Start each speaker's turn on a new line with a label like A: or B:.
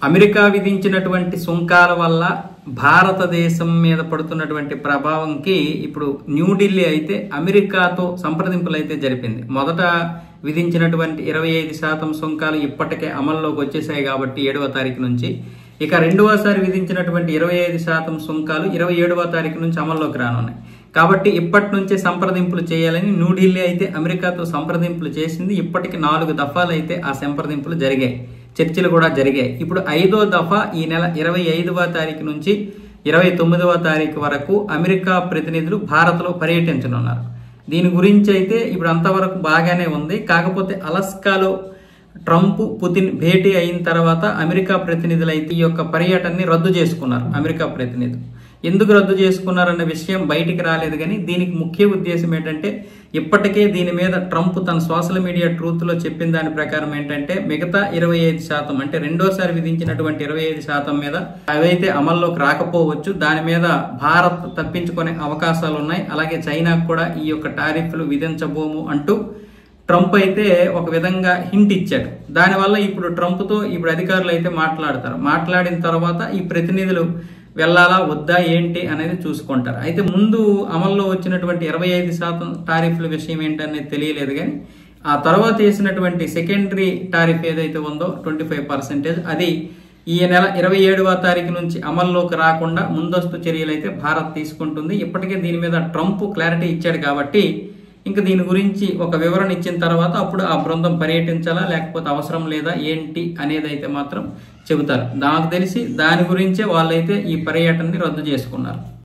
A: America విధించినటువంటి సుంకాల వల్ల భారతదేశం మీద పడుతున్నటువంటి ప్రభావంకి ఇప్పుడు న్యూఢిల్లీ అయితే అమెరికాతో సంప్రదింపులు అయితే జరిపింది. మొదట విధించినటువంటి 25% సుంకాలు ఇప్పటికే అమల్లోకి వచ్చేసాయి కాబట్టి 7వ తారీఖు నుంచి. ఇక రెండవసారి విధించినటువంటి 25% సుంకాలు 27వ తారీఖు నుంచి అమల్లోకి రానున్నాయి. కాబట్టి ఇప్పటి నుంచే సంప్రదింపులు చేయాలని న్యూఢిల్లీ అయితే అమెరికాతో సంప్రదింపులు చేసింది. ఇప్పటికి 4 దఫాలు అయితే ఆ సంప్రదింపులు జరిగాయి, చర్చలు కూడా జరిగాయి. ఇప్పుడు 5వ దఫా ఈ నెల 25వ తారీఖు నుంచి 29వ తారీఖు వరకు అమెరికా ప్రతినిధులు భారత్లో పర్యటించనున్నారు. దీని గురించి అయితే ఇప్పుడు అంతవరకు బాగానే ఉంది. కాకపోతే అలస్కాలో ట్రంప్ పుతిన్ భేటీ అయిన తర్వాత అమెరికా ప్రతినిధులు అయితే ఈ యొక్క పర్యటనని రద్దు చేసుకున్నారు. అమెరికా ప్రతినిధులు ఎందుకు రద్దు చేసుకున్నారన్న విషయం బయటికి రాలేదు. కానీ దీనికి ముఖ్య ఉద్దేశం ఏంటంటే ఇప్పటికే దీని మీద ట్రంప్ తన సోషల్ మీడియా ట్రూత్ లో చెప్పిన దాని ప్రకారం ఏంటంటే మిగతా 25% అంటే రెండోసారి విధించినటువంటి 25% మీద అవైతే అమల్లోకి రాకపోవచ్చు. దాని మీద భారత్ తప్పించుకునే అవకాశాలు ఉన్నాయి. అలాగే చైనాకు కూడా ఈ యొక్క టారిఫ్లు విధించబోము అంటూ ట్రంప్ అయితే ఒక విధంగా హింట్ ఇచ్చాడు. దానివల్ల ఇప్పుడు ట్రంప్తో ఇప్పుడు అధికారులు అయితే మాట్లాడతారు. మాట్లాడిన తర్వాత ఈ ప్రతినిధులు వెళ్ళాలా వద్దా ఏంటి అనేది చూసుకుంటారు. అయితే ముందు అమల్లో వచ్చినటువంటి 25% టారిఫ్ల విషయం ఏంటనేది తెలియలేదు. కానీ ఆ తర్వాత వేసినటువంటి సెకండరీ టారిఫ్ ఏదైతే ఉందో 25% అది ఈ నెల 27వ తారీఖు నుంచి అమల్లోకి రాకుండా ముందస్తు చర్యలు అయితే భారత్ తీసుకుంటుంది. ఇప్పటికే దీని మీద ట్రంప్ క్లారిటీ ఇచ్చాడు కాబట్టి ఇంకా దీని గురించి ఒక వివరణ ఇచ్చిన తర్వాత అప్పుడు ఆ బృందం పర్యటించాలా లేకపోతే అవసరం లేదా ఏంటి అనేది అయితే మాత్రం చెబుతారు. నాకు తెలిసి దాని గురించే వాళ్ళైతే ఈ పర్యటనని రద్దు చేసుకున్నారు.